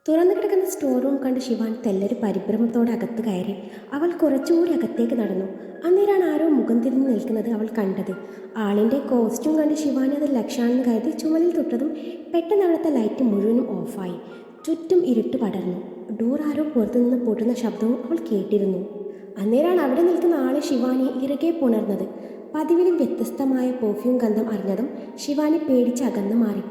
തുറന്നു കിടക്കുന്ന store room കണ്ട് ശിവാൻ തെല്ലൊരു പരിഭ്രമത്തോടെ അകത്ത് കയറി. അവൾ കുറച്ചുകൂടി അകത്തേക്ക് നടന്നു. അന്നേരാണ് ആരോ മുഖം തിരിഞ്ഞു നിൽക്കുന്നത് അവൾ കണ്ടത്. ആളിൻ്റെ കോസ്റ്റ്യൂം കണ്ട് ശിവാൻ അത് ലക്ഷാണെന്ന് കരുതി ചുമലിൽ തൊട്ടതും പെട്ടെന്ന് അവിടുത്തെ ലൈറ്റ് മുഴുവനും ഓഫായി. ചുറ്റും ഇരുട്ട് പടർന്നു. ഡോർ ആരോ പുറത്തുനിന്ന് പൊട്ടുന്ന ശബ്ദവും അവൾ കേട്ടിരുന്നു. അന്നേരാണ് അവിടെ നിൽക്കുന്ന ആളെ ശിവാനി ഇറുകെ പുണർന്നത്. പതിവിലും വ്യത്യസ്തമായ പെർഫ്യൂം ഗന്ധം അറിഞ്ഞതും ശിവാനി പേടിച്ച് അകന്നു മാറി.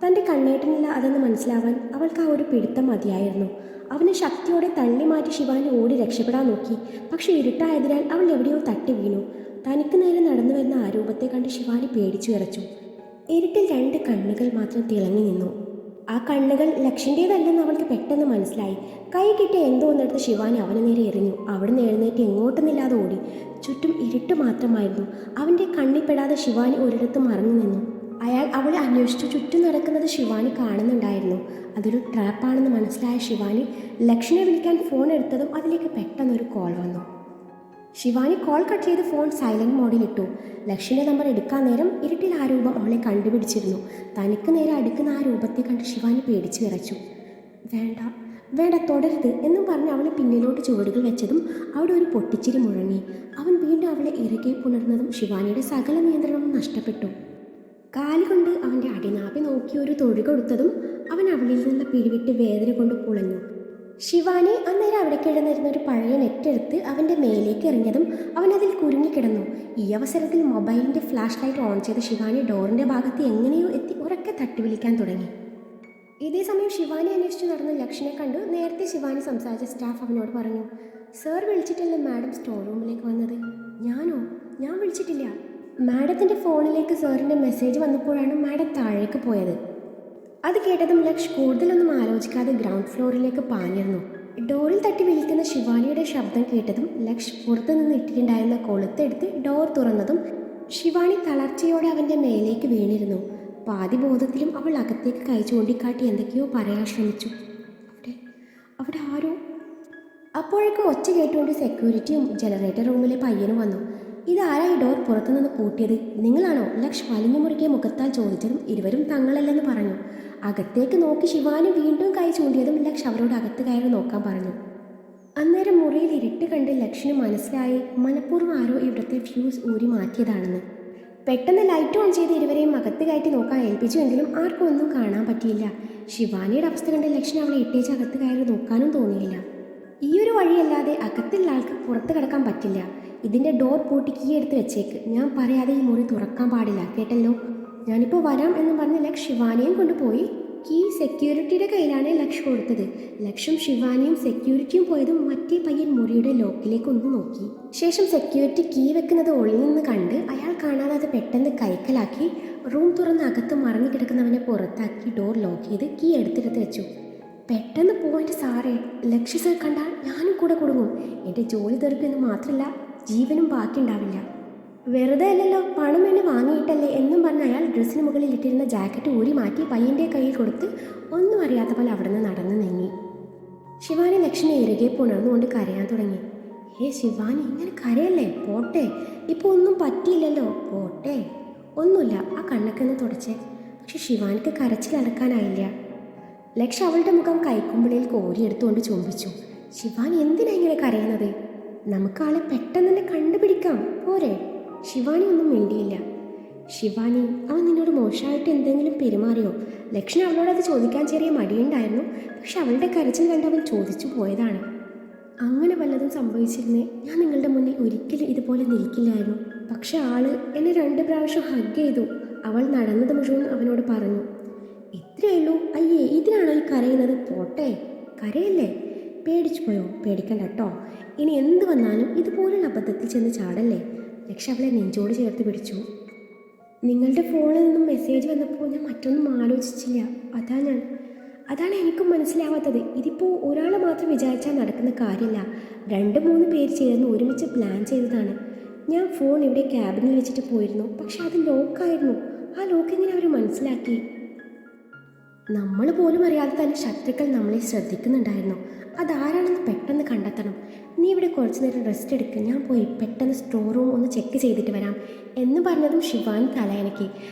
തൻ്റെ കണ്ണേട്ടനില്ല അതെന്ന് മനസ്സിലാവാൻ അവൾക്ക് ആ ഒരു പിടുത്തം മതിയായിരുന്നു. അവനെ ശക്തിയോടെ തള്ളി മാറ്റി ശിവാനി ഓടി രക്ഷപ്പെടാൻ നോക്കി. പക്ഷെ ഇരുട്ടായതിനാൽ അവൾ എവിടെയോ തട്ടി വീണു. തനിക്ക് നേരെ നടന്നു വരുന്ന ആ രൂപത്തെ കണ്ട് ശിവാനി പേടിച്ചു വിറച്ചു. ഇരുട്ടിൽ രണ്ട് കണ്ണുകൾ മാത്രം തിളങ്ങി നിന്നു. ആ കണ്ണുകൾ ലക്ഷ്യൻ്റേതല്ലെന്ന് അവൾക്ക് പെട്ടെന്ന് മനസ്സിലായി. കൈ കിട്ടിയ എന്തോ ഒന്നെടുത്ത് ശിവാനി അവന് നേരെ എറിഞ്ഞു. അവിടുന്ന് എഴുന്നേറ്റ് എങ്ങോട്ടൊന്നില്ലാതെ ഓടി. ചുറ്റും ഇരുട്ട് മാത്രമായിരുന്നു. അവൻ്റെ കണ്ണിൽപ്പെടാതെ ശിവാനി ഒരിടത്ത് മറഞ്ഞു നിന്നു. അയാൾ അവളെ അന്വേഷിച്ചു ചുറ്റും നടക്കുന്നത് ശിവാനി കാണുന്നുണ്ടായിരുന്നു. അതൊരു ട്രാപ്പാണെന്ന് മനസ്സിലായ ശിവാനി ലക്ഷ്യനെ വിളിക്കാൻ ഫോൺ എടുത്തതും അതിലേക്ക് പെട്ടെന്നൊരു കോൾ വന്നു. ശിവാനി കോൾ കട്ട് ചെയ്ത് ഫോൺ സൈലൻറ്റ് മോഡിലിട്ടു. ലക്ഷ്യൻ്റെ നമ്പർ എടുക്കാൻ നേരം ഇരുട്ടിൽ ആ രൂപം അവളെ കണ്ടുപിടിച്ചിരുന്നു. തനിക്ക് നേരെ അടുക്കുന്ന ആ രൂപത്തെ കണ്ട് ശിവാനി പേടിച്ച് വിറച്ചു. വേണ്ട വേണ്ട, തുടരുത് എന്നും പറഞ്ഞ് അവളെ പിന്നിലോട്ട് ചുവടുകൾ വെച്ചതും അവിടെ ഒരു പൊട്ടിച്ചിരി മുഴങ്ങി. അവൻ വീണ്ടും അവളെ ഇറുകെ പുണർന്നതും ശിവാനിയുടെ സകല നിയന്ത്രണവും നഷ്ടപ്പെട്ടു. കാലുകൊണ്ട് അവൻ്റെ അടിനാപ്പി നോക്കി ഒരു തൊഴി കൊടുത്തതും അവൻ അവളിൽ നിന്ന് പിടിവിട്ട് വേദന കൊണ്ട് പുളഞ്ഞു. ശിവാനി അന്നേരം അവിടെ കിടന്നിരുന്ന ഒരു പഴയ നെറ്റെടുത്ത് അവൻ്റെ മേലേക്ക് എറിഞ്ഞതും അവൻ അതിൽ കുരുങ്ങിക്കിടന്നു. ഈ അവസരത്തിൽ മൊബൈലിൻ്റെ ഫ്ലാഷ് ലൈറ്റ് ഓൺ ചെയ്ത ശിവാനി ഡോറിൻ്റെ ഭാഗത്ത് എങ്ങനെയോ എത്തി ഉറക്കെ തട്ടി വിളിക്കാൻ തുടങ്ങി. ഇതേ സമയം ശിവാനി അന്വേഷിച്ച് നടന്ന ലക്ഷ്യനെ കണ്ടു നേരത്തെ ശിവാനി സംസാരിച്ച സ്റ്റാഫ് അവനോട് പറഞ്ഞു, സർ വിളിച്ചിട്ടല്ലേ മാഡം സ്റ്റോർ റൂമിലേക്ക് വന്നത്? ഞാനോ? ഞാൻ വിളിച്ചിട്ടില്ല. മാഡത്തിൻ്റെ ഫോണിലേക്ക് സാറിൻ്റെ മെസ്സേജ് വന്നപ്പോഴാണ് മാഡം താഴേക്ക് പോയത്. അത് കേട്ടതും ലക്ഷ് കൂടുതലൊന്നും ആലോചിക്കാതെ ഗ്രൗണ്ട് ഫ്ലോറിലേക്ക് പാഞ്ഞിരുന്നു. ഡോറിൽ തട്ടി വിളിക്കുന്ന ശിവാനിയുടെ ശബ്ദം കേട്ടതും ലക്ഷ് പുറത്തു നിന്ന് ഇട്ടിട്ടുണ്ടായിരുന്ന കൊളുത്തെടുത്ത് ഡോർ തുറന്നതും ശിവാനി തളർച്ചയോടെ അവൻ്റെ മേലേക്ക് വീണിരുന്നു. പാതി ബോധത്തിലും അവൾ അകത്തേക്ക് കൈ ചൂണ്ടിക്കാട്ടി എന്തൊക്കെയോ പറയാൻ ശ്രമിച്ചു. അവിടെ ആരോ. അപ്പോഴേക്കും ഒച്ച കേട്ടുകൊണ്ട് സെക്യൂരിറ്റിയും ജനറേറ്റർ റൂമിലെ പയ്യനും വന്നു. ഇതാരായി ഡോർ പുറത്തുനിന്ന് പൂട്ടിയത്? നിങ്ങളാണോ? ലക്ഷ് വലിഞ്ഞു മുറുകിയ മുഖത്താൽ ചോദിച്ചതും ഇരുവരും തങ്ങളല്ലെന്ന് പറഞ്ഞു. അകത്തേക്ക് നോക്കി ശിവാനി വീണ്ടും കൈ ചൂണ്ടിയതും ലക്ഷ് അവരോട് അകത്ത് കയറി നോക്കാൻ പറഞ്ഞു. അന്നേരം മുറിയിൽ ഇരുട്ട് കണ്ട് ലക്ഷിന് മനസ്സിലായി മനഃപൂർവ്വം ആരോ ഇവിടുത്തെ ഫ്യൂസ് ഊരി മാറ്റിയതാണെന്ന്. പെട്ടെന്ന് ലൈറ്റ് ഓൺ ചെയ്ത് ഇരുവരെയും അകത്ത് കയറ്റി നോക്കാൻ ഏൽപ്പിച്ചുവെങ്കിലും ആർക്കും ഒന്നും കാണാൻ പറ്റിയില്ല. ശിവാനിയുടെ അവസ്ഥ കണ്ട് ലക്ഷ്മി അവളെ ഇട്ടേച്ച് അകത്ത് കയറി നോക്കാനും തോന്നിയില്ല. ഈ ഒരു വഴിയല്ലാതെ അകത്തുള്ള ആൾക്ക് പുറത്ത് കിടക്കാൻ പറ്റില്ല. ഇതിൻ്റെ ഡോർ പൂട്ടി കീ എടുത്ത് വെച്ചേക്ക്. ഞാൻ പറയാതെ ഈ മുറി തുറക്കാൻ പാടില്ല, കേട്ടല്ലോ? ഞാനിപ്പോൾ വരാം എന്ന് പറഞ്ഞ് ലക്ഷ് ശിവാനിയും കൊണ്ടുപോയി. കീ സെക്യൂരിറ്റിയുടെ കയ്യിലാണ് ലക്ഷ് കൊടുത്തത്. ലക്ഷും ശിവാനിയും സെക്യൂരിറ്റിയും പോയതും മറ്റേ പയ്യൻ മുറിയുടെ ലോക്കിലേക്ക് ഒന്ന് നോക്കി. ശേഷം സെക്യൂരിറ്റി കീ വെക്കുന്നത് ഒളിൽ നിന്ന് കണ്ട് അയാൾ കാണാതെ അത് പെട്ടെന്ന് കൈക്കലാക്കി റൂം തുറന്ന് അകത്ത് മറഞ്ഞു കിടക്കുന്നവനെ പുറത്താക്കി ഡോർ ലോക്ക് ചെയ്ത് കീ എടുത്തെടുത്ത് വെച്ചു. പെട്ടെന്ന് പോയിട്ട് സാറേ, ലക്ഷ്യ സർ കണ്ടാൽ ഞാനും കൂടെ കുടുങ്ങും. എൻ്റെ ജോലി തെറിക്കുമെന്ന് മാത്രമല്ല ജീവനും ബാക്കിയുണ്ടാവില്ല. വെറുതെ അല്ലല്ലോ, പണം വേണ്ടി വാങ്ങിയിട്ടല്ലേ എന്നും പറഞ്ഞ് അയാൾ ഡ്രസ്സിന് മുകളിൽ ഇട്ടിരുന്ന ജാക്കറ്റ് ഊരി മാറ്റി പയ്യൻ്റെ കയ്യിൽ കൊടുത്ത് ഒന്നും അറിയാത്ത പോലെ അവിടെ നിന്ന് നടന്നു നീങ്ങി. ശിവാനി ലക്ഷ്മിയെ ഇറുകെ പുണർന്നുകൊണ്ട് കരയാൻ തുടങ്ങി. ശിവാനി, ഇങ്ങനെ കരയല്ലേ, പോട്ടെ. ഇപ്പോൾ ഒന്നും പറ്റിയില്ലല്ലോ, പോട്ടെ. ഒന്നുമില്ല, ആ കണ്ണൊക്കെ തുടച്ചേ. പക്ഷെ ശിവാനിക്ക് കരച്ചിലടക്കാനായില്ല. ലക്ഷ അവളുടെ മുഖം കൈക്കുമ്പിളിൽ കോരിയെടുത്തുകൊണ്ട് ചുംബിച്ചു. ശിവാനി എന്തിനാ ഇങ്ങനെ കരയുന്നത്? നമുക്ക് ആളെ പെട്ടെന്ന് തന്നെ കണ്ടുപിടിക്കാം, പോരെ? ശിവാനി ഒന്നും മിണ്ടിയില്ല. ശിവാനി, അവൻ നിന്നോട് മോശമായിട്ട് എന്തെങ്കിലും പെരുമാറിയോ? ലക്ഷ്മി അവളോടത് ചോദിക്കാൻ ചെറിയ മടിയുണ്ടായിരുന്നു. പക്ഷെ അവളുടെ കരച്ചിൽ കണ്ട് അവൻ ചോദിച്ചു പോയതാണ്. അങ്ങനെ വല്ലതും സംഭവിച്ചിരുന്നേ ഞാൻ നിങ്ങളുടെ മുന്നിൽ ഒരിക്കലും ഇതുപോലെ നിൽക്കില്ലായിരുന്നു. പക്ഷെ ആള് എന്നെ 2 പ്രാവശ്യം ഹഗ് ചെയ്തു. അവൾ നടന്നത് മുഴുവൻ അവനോട് പറഞ്ഞു. ഇത്രയേ ഉള്ളൂ? അയ്യേ, ഇതിനാണോ ഈ കരയുന്നത്? പോട്ടെ, കരയല്ലേ. പേടിച്ചു പോയോ? പേടിക്കണ്ട കേട്ടോ. ഇനി എന്ത് വന്നാലും ഇതുപോലുള്ള അബദ്ധത്തിൽ ചെന്ന് ചാടല്ലേ. ലക്ഷ അവളെ നെഞ്ചോട് ചേർത്ത് പിടിച്ചു. നിങ്ങളുടെ ഫോണിൽ നിന്നും മെസ്സേജ് വന്നപ്പോൾ ഞാൻ മറ്റൊന്നും ആലോചിച്ചില്ല. അതാണ് എനിക്കും മനസ്സിലാവാത്തത്. ഇതിപ്പോൾ ഒരാൾ മാത്രം വിചാരിച്ചാൽ നടക്കുന്ന കാര്യമല്ല. 2-3 പേര് ചേർന്ന് ഒരുമിച്ച് പ്ലാൻ ചെയ്തതാണ്. ഞാൻ ഫോൺ ഇവിടെ ക്യാബിനിൽ വെച്ചിട്ട് പോയിരുന്നു. പക്ഷെ അത് ലോക്കായിരുന്നു. ആ ലോക്ക് എങ്ങനെ അവർ മനസ്സിലാക്കി? നമ്മൾ പോലും അറിയാതെ തന്നെ ശത്രുക്കൾ നമ്മളെ ശ്രദ്ധിക്കുന്നുണ്ടായിരുന്നു. അതാരാണെന്ന് പെട്ടെന്ന് കണ്ടെത്തണം. നീ ഇവിടെ കുറച്ച് നേരം റെസ്റ്റ് എടുക്കുക, ഞാൻ പോയി പെട്ടെന്ന് സ്റ്റോർ റൂം ഒന്ന് ചെക്ക് ചെയ്തിട്ട് വരാം എന്ന് പറഞ്ഞതും ശിവാനി തലയനക്കി.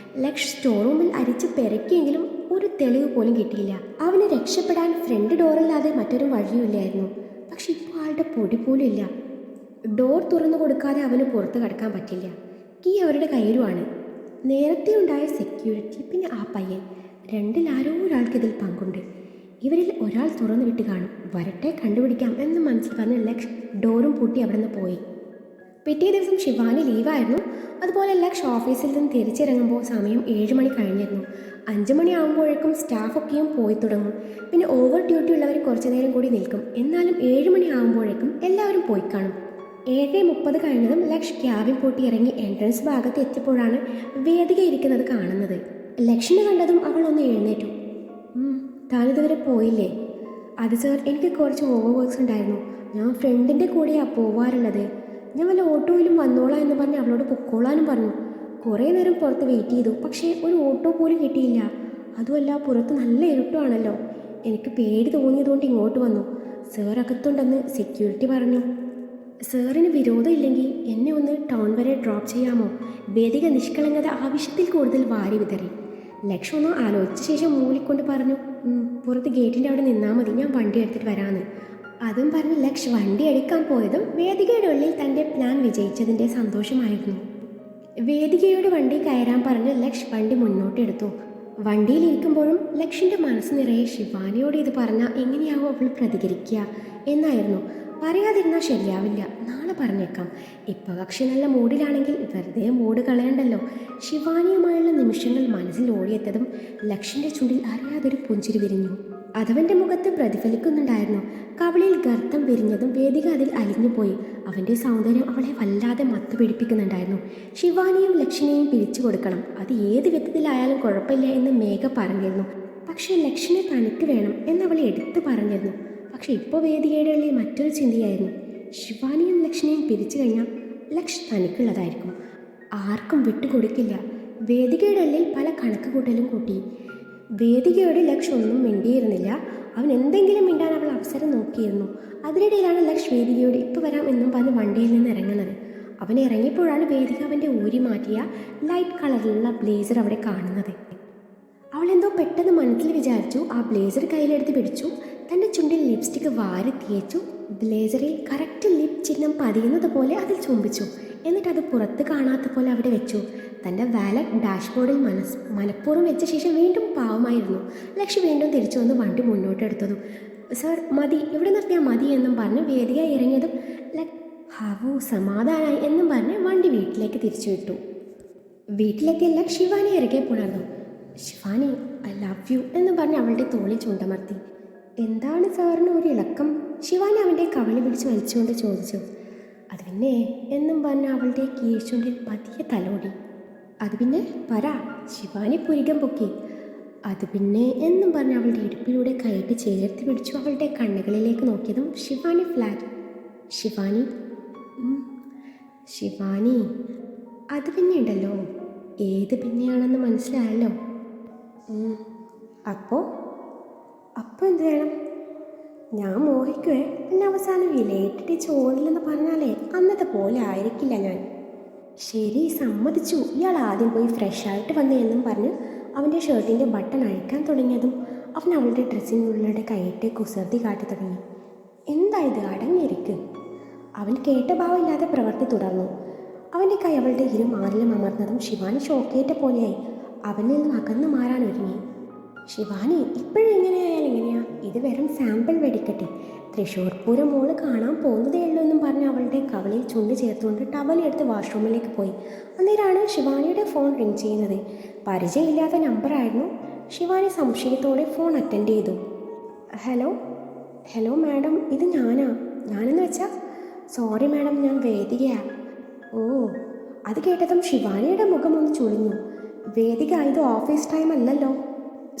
ലക്ഷ് സ്റ്റോർ റൂമിൽ അരിച്ച് പെരക്കിയെങ്കിലും ഒരു തെളിവ് പോലും കിട്ടിയില്ല. അവന് രക്ഷപ്പെടാൻ ഫ്രണ്ട് ഡോറല്ലാതെ മറ്റൊരു വഴിയുമില്ലായിരുന്നു. പക്ഷെ ഇപ്പോൾ ആളുടെ പൊടി പോലും ഇല്ല. ഡോർ തുറന്നു കൊടുക്കാതെ അവന് പുറത്ത് കടക്കാൻ പറ്റില്ല. കീ അവരുടെ കയ്യിലുമാണ്. നേരത്തെ ഉണ്ടായ സെക്യൂരിറ്റി, പിന്നെ ആ പയ്യൻ, രണ്ടിൽ ആരോ ഒരാൾക്ക് ഇതിൽ പങ്കുണ്ട്. ഇവരിൽ ഒരാൾ തുറന്നു വിട്ട് കാണും. വരട്ടെ, കണ്ടുപിടിക്കാം എന്ന് മനസ്സിൽ പറഞ്ഞ് ലക്ഷ് ഡോറും പൂട്ടി അവിടെ നിന്ന് പോയി. പിറ്റേ ദിവസം ശിവാനി ലീവായിരുന്നു. അതുപോലെ ലക്ഷ് ഓഫീസിൽ നിന്ന് തിരിച്ചിറങ്ങുമ്പോൾ സമയം 7 മണി കഴിഞ്ഞിരുന്നു. 5 മണിയാകുമ്പോഴേക്കും സ്റ്റാഫൊക്കെയും പോയി തുടങ്ങും. പിന്നെ ഓവർ ഡ്യൂട്ടി ഉള്ളവർ കുറച്ചു നേരം കൂടി നിൽക്കും. എന്നാലും 7 മണിയാകുമ്പോഴേക്കും എല്ലാവരും പോയി കാണും. 7:30 കഴിഞ്ഞതും ലക്ഷ് ക്യാബിൻ പൂട്ടി ഇറങ്ങി എൻട്രൻസ് ഭാഗത്ത് എത്തിയപ്പോഴാണ് വേദിക ഇരിക്കുന്നത് കാണുന്നത്. ലക്ഷിനെ കണ്ടതും അവൾ ഒന്ന് എഴുന്നേറ്റു. താനിതുവരെ പോയില്ലേ? അത് സാർ, എനിക്ക് കുറച്ച് ഓവർ വർക്ക്സ് ഉണ്ടായിരുന്നു. ഞാൻ ഫ്രണ്ടിൻ്റെ കൂടെയാണ് പോവാറുള്ളത്. ഞാൻ വല്ല ഓട്ടോയിലും വന്നോളാം എന്ന് പറഞ്ഞ് അവളോട് പൊക്കോളാനും പറഞ്ഞു. കുറേ നേരം പുറത്ത് വെയിറ്റ് ചെയ്തു, പക്ഷേ ഒരു ഓട്ടോ പോലും കിട്ടിയില്ല. അതുമല്ല, പുറത്ത് നല്ല ഇരുട്ടുവാണല്ലോ. എനിക്ക് പേടി തോന്നിയതുകൊണ്ട് ഇങ്ങോട്ട് വന്നു. സാർ അകത്തുണ്ടെന്ന് സെക്യൂരിറ്റി പറഞ്ഞു. സാറിന് വിരോധമില്ലെങ്കിൽ എന്നെ ഒന്ന് ടൗൺ വരെ ഡ്രോപ്പ് ചെയ്യാമോ? വേദിക നിഷ്കളങ്കത ആവശ്യത്തിൽ കൂടുതൽ വാരി വിതറി. ലക്ഷ്യം ഒന്ന് ആലോചിച്ച ശേഷം മൂളിക്കൊണ്ട് പറഞ്ഞു, പുറത്ത് ഗേറ്റിൻ്റെ അവിടെ നിന്നാൽ മതി, ഞാൻ വണ്ടി എടുത്തിട്ട് വരാമെന്ന്. അതും പറഞ്ഞ് ലക്ഷ് വണ്ടി എടുക്കാൻ പോയതും വേദികയുടെ ഉള്ളിൽ തൻ്റെ പ്ലാൻ വിജയിച്ചതിൻ്റെ സന്തോഷമായിരുന്നു. വേദികയുടെ വണ്ടി കയറാൻ പറഞ്ഞ് ലക്ഷ് വണ്ടി മുന്നോട്ടെടുത്തു. വണ്ടിയിലിരിക്കുമ്പോഴും ലക്ഷിൻ്റെ മനസ്സ് നിറയെ ശിവാനിയോട് ഇത് പറഞ്ഞാൽ എങ്ങനെയാവും അവൾ പ്രതികരിക്കുക എന്നായിരുന്നു. പറയാതിരുന്നാൽ ശരിയാവില്ല, നാളെ പറഞ്ഞേക്കാം. ഇപ്പോൾ കക്ഷി നല്ല മൂഡിലാണെങ്കിൽ വെറുതെ മൂഡ് കളയണ്ടല്ലോ. ശിവാനിയുമായുള്ള നിമിഷങ്ങൾ മനസ്സിൽ ഓടിയെത്തതും ലക്ഷിൻ്റെ ചുണ്ടിൽ അറിയാതൊരു പുഞ്ചിരി വിരിഞ്ഞു. അതവൻ്റെ മുഖത്ത് പ്രതിഫലിക്കുന്നുണ്ടായിരുന്നു. കവിളിൽ ഗർത്തം വിരിഞ്ഞതും വേദിക അതിൽ അലിഞ്ഞുപോയി. അവൻ്റെ സൗന്ദര്യം അവളെ വല്ലാതെ മത്ത് പിടിപ്പിക്കുന്നുണ്ടായിരുന്നു. ശിവാനിയും ലക്ഷിനെയും പിരിച്ചു കൊടുക്കണം, അത് ഏത് വിധത്തിലായാലും കുഴപ്പമില്ല എന്ന് മേഘ പറഞ്ഞിരുന്നു. പക്ഷേ ലക്ഷിനെ തനിക്ക് വേണം എന്നവൾ എടുത്തു പറഞ്ഞിരുന്നു. പക്ഷെ ഇപ്പോൾ വേദികയുടെ ഉള്ളിൽ മറ്റൊരു ചിന്തയായിരുന്നു. ശിവാനിയും ലക്ഷിനെയും പിരിച്ചു കഴിഞ്ഞാൽ ലക്ഷ് തനിക്കുള്ളതായിരിക്കും, ആർക്കും വിട്ടുകൊടുക്കില്ല. വേദികയുടെ ഉള്ളിൽ പല കണക്ക് കൂട്ടലും കൂട്ടി. വേദികയോട് ലക്ഷ് ഒന്നും മിണ്ടിയിരുന്നില്ല. അവൻ എന്തെങ്കിലും മിണ്ടാൻ അവൾ അവസരം നോക്കിയിരുന്നു. അതിനിടയിലാണ് ലക്ഷ് വേദികയോട് ഇപ്പോൾ വരാം എന്നും പറഞ്ഞ് വണ്ടിയിൽ നിന്ന് ഇറങ്ങുന്നത്. അവൻ ഇറങ്ങിയപ്പോഴാണ് വേദിക അവൻ്റെ ഊരി മാറ്റിയ ലൈറ്റ് കളറിലുള്ള ബ്ലേസർ അവിടെ കാണുന്നത്. അവളെന്തോ പെട്ടെന്ന് മനസ്സിൽ വിചാരിച്ചു. ആ ബ്ലേസർ കയ്യിലെടുത്ത് പിടിച്ചു. തൻ്റെ ചുണ്ടിൽ ലിപ്സ്റ്റിക്ക് വാരി തേച്ചു. ബ്ലേസറിൽ കറക്റ്റ് ലിപ് ചിഹ്നം പതിയുന്നത് പോലെ അതിൽ ചുംബിച്ചു. എന്നിട്ട് അത് പുറത്ത് കാണാത്ത പോലെ അവിടെ വെച്ചു. തൻ്റെ വാലറ്റ് ഡാഷ്ബോർഡിൽ മനഃപൂർവ്വം വെച്ച ശേഷം വീണ്ടും പാവമായിരുന്നു. ലക്ഷ്യ വീണ്ടും തിരിച്ചു വന്ന് വണ്ടി മുന്നോട്ടെടുത്തതും, സാർ മതി, ഇവിടെ നിർത്തിയാൽ മതി എന്നും പറഞ്ഞ് വേദിക ഇറങ്ങിയതും ഹാവൂ സമാധാനായി എന്നും പറഞ്ഞ് വണ്ടി വീട്ടിലേക്ക് തിരിച്ചു വിട്ടു. വീട്ടിലെത്തിയ ശിവാനി ഇറങ്ങി പുണർന്നു. ശിവാനി, ഐ ലവ് യു എന്ന് പറഞ്ഞ് അവളുടെ തോളിൽ ചൂണ്ടമർത്തി. എന്താണ് സാറിന് ഒരു ഇളക്കം? ശിവാനി അവൻ്റെ കവളി പിടിച്ച് വലിച്ചുകൊണ്ട് ചോദിച്ചു. അത് പിന്നെ എന്നും പറഞ്ഞ് അവളുടെ കീഴ്ചുണ്ടിൽ പതിയെ തലോടി. അത് പിന്നെ പറ. ശിവാനി പുരികം പൊക്കി. അത് പിന്നെ എന്നും പറഞ്ഞ് അവളുടെ ഇടുപ്പിലൂടെ കൈയിട്ട് ചേർത്ത് പിടിച്ചു. അവളുടെ കണ്ണുകളിലേക്ക് നോക്കിയതും ശിവാനി ഫ്ലാറ്റ്. ശിവാനി ശിവാനി അത് പിന്നെ ഉണ്ടല്ലോ. ഏത് പിന്നെയാണെന്ന് മനസ്സിലായല്ലോ. അപ്പോൾ എന്ത് വേണം? ഞാൻ മോഹിക്കുവേ. പിന്നെ അവസാനം വിലയിട്ടിട്ട് ചോറില്ലെന്ന് പറഞ്ഞാലേ അന്നത്തെ പോലെ ആയിരിക്കില്ല ഞാൻ. ശരി, സമ്മതിച്ചു. ഇയാൾ ആദ്യം പോയി ഫ്രഷായിട്ട് വന്നേ എന്നും പറഞ്ഞ് അവൻ്റെ ഷർട്ടിൻ്റെ ബട്ടൺ അഴിക്കാൻ തുടങ്ങിയതും അവൻ അവളുടെ ഡ്രസ്സിനുള്ളിടെ കൈയിട്ട് കുസൃതി കാട്ടി തുടങ്ങി. എന്തായത്, അടങ്ങിയിരിക്കും. അവൻ കേട്ട ഭാവമില്ലാതെ പ്രവൃത്തി തുടർന്നു. അവൻ്റെ കൈ അവളുടെ മാറിലും അമർന്നതും ശിവാനി ഷോക്കേറ്റ പോലെയായി. അവനിൽ നിന്ന് അകന്നു മാറാൻ ഒരുങ്ങി. ശിവാനി, ഇപ്പോഴെങ്ങനെയായാലും എങ്ങനെയാ? ഇത് വെറും സാമ്പിൾ വെടിക്കട്ടെ. തൃശ്ശൂർ പൂരം മോള് കാണാൻ പോകുന്നതേ ഉള്ളൂ എന്നും പറഞ്ഞ് അവളുടെ കവളിൽ ചുണ്ട് ചേർത്തുകൊണ്ട് ടവലെടുത്ത് വാഷ്റൂമിലേക്ക് പോയി. അന്നേരമാണ് ശിവാനിയുടെ ഫോൺ റിങ് ചെയ്യുന്നത്. പരിചയമില്ലാത്ത നമ്പറായിരുന്നു. ശിവാനി സംശയത്തോടെ ഫോൺ അറ്റൻഡ് ചെയ്തു. ഹലോ മാഡം, ഇത് ഞാനെന്ന് വെച്ചാൽ സോറി മാഡം, ഞാൻ വേദികയാ. ഓ, അത് കേട്ടതും ശിവാനിയുടെ മുഖം ഒന്ന് ചുളിഞ്ഞു. വേദിക, ഇത് ഓഫീസ് ടൈം അല്ലല്ലോ.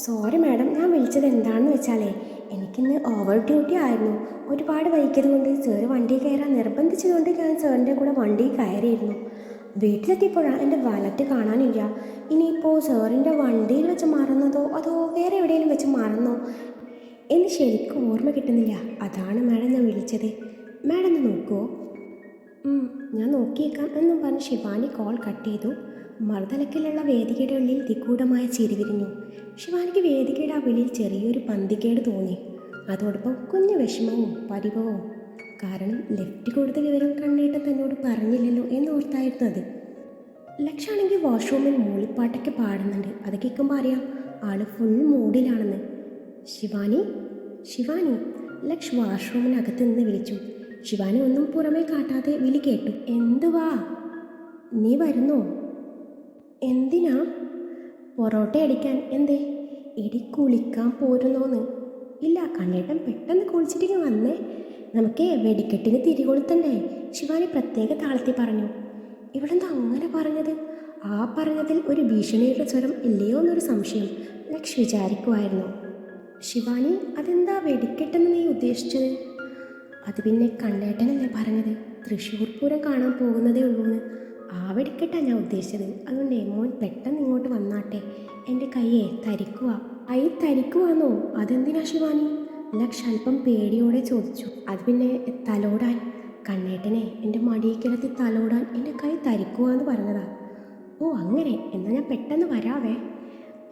സോറി മാഡം, ഞാൻ വിളിച്ചത് എന്താണെന്ന് വെച്ചാലേ എനിക്കിന്ന് ഓവർ ഡ്യൂട്ടി ആയിരുന്നു. ഒരുപാട് വൈകിയത് കൊണ്ട് സാറ് വണ്ടി കയറാൻ നിർബന്ധിച്ചതുകൊണ്ട് ഞാൻ സാറിൻ്റെ കൂടെ വണ്ടി കയറിയിരുന്നു. വീട്ടിലെത്തിയപ്പോഴാണ് എൻ്റെ വാലറ്റ് കാണാനില്ല. ഇനിയിപ്പോൾ സാറിൻ്റെ വണ്ടിയിൽ വെച്ച് മറന്നതോ അതോ വേറെ എവിടെയെങ്കിലും വെച്ച് മറന്നോ എന്ന് ശരിക്കും ഓർമ്മ കിട്ടുന്നില്ല. അതാണ് മാഡം ഞാൻ വിളിച്ചത്. മാഡം ഒന്ന് നോക്കുമോ? ഞാൻ നോക്കിയേക്കാം എന്നും പറഞ്ഞ് ശിവാനി കോൾ കട്ട് ചെയ്തു. മറുതലക്കിലുള്ള വേദികയുടെ ഉള്ളിൽ നിഗൂഢമായ ചിരി വിരിഞ്ഞു. ശിവാനിക്ക് വേദികയുടെ ആ വിളിയിൽ ചെറിയൊരു പന്തികേട് തോന്നി. അതോടൊപ്പം കുഞ്ഞു വിഷമവും പരിഭവവും. കാരണം ലെഫ്റ്റ് കൊടുത്ത വിവരം കണ്ണേട്ടൻ തന്നോട് പറഞ്ഞില്ലല്ലോ എന്നോർത്തായിരുന്നു അത്. ലക്ഷാണെങ്കിൽ വാഷ്റൂമിൽ മൂളിപ്പാട്ടൊക്കെ പാടുന്നുണ്ട്. അത് കേൾക്കുമ്പോൾ അറിയാം ആള് ഫുൾ മൂഡിലാണെന്ന്. ശിവാനി, ശിവാനി, ലക്ഷ് വാഷ്റൂമിനകത്ത് നിന്ന് വിളിച്ചു. ശിവാനി ഒന്നും പുറമേ കാട്ടാതെ വിളി കേട്ടു. എന്തുവാ, നീ വരുന്നോ? എന്തിനാ? പൊറോട്ട അടിക്കാൻ. എന്തേ? ഇടി കുളിക്കാൻ പോരുന്നോന്ന്? ഇല്ല, കണ്ണേട്ടൻ പെട്ടെന്ന് കുളിച്ചിട്ട് വന്നേ, നമുക്ക് വെടിക്കെട്ടിന് തിരികൊളുത്തണ്ടേ, ശിവാനി പ്രത്യേക താളത്തിൽ പറഞ്ഞു. ഇവളെന്താ അങ്ങനെ പറഞ്ഞത്? ആ പറഞ്ഞതിൽ ഒരു ഭീഷണിയുടെ സ്വരം ഇല്ലയോ എന്നൊരു സംശയം ലക്ഷ് വിചാരിക്കുമായിരുന്നു. ശിവാനി, അതെന്താ വെടിക്കെട്ടെന്ന് നീ ഉദ്ദേശിച്ചത്? അത് പിന്നെ കണ്ണേട്ടനല്ലേ പറഞ്ഞത് തൃശ്ശൂർ പൂരം കാണാൻ പോകുന്നതേ ഉള്ളൂന്ന്. ആ വെടിക്കെട്ടാണ് ഞാൻ ഉദ്ദേശിച്ചത്. അതുകൊണ്ട് മോൻ പെട്ടെന്ന് ഇങ്ങോട്ട് വന്നാട്ടെ, എൻ്റെ കയ്യെ തരിക്കുക. തരിക്കുവാന്നോ? അതെന്തിനാ ശിവാനി? ലക്ഷ് അല്പം പേടിയോടെ ചോദിച്ചു. അത് പിന്നെ തലോടാൻ. കണ്ണേട്ടനെ എൻ്റെ മടിയിൽ കിടത്തി തലോടാൻ എൻ്റെ കൈ തരിക്കുവാന്ന് പറഞ്ഞതാ. ഓ അങ്ങനെ, എന്നാൽ ഞാൻ പെട്ടെന്ന് വരാവേ.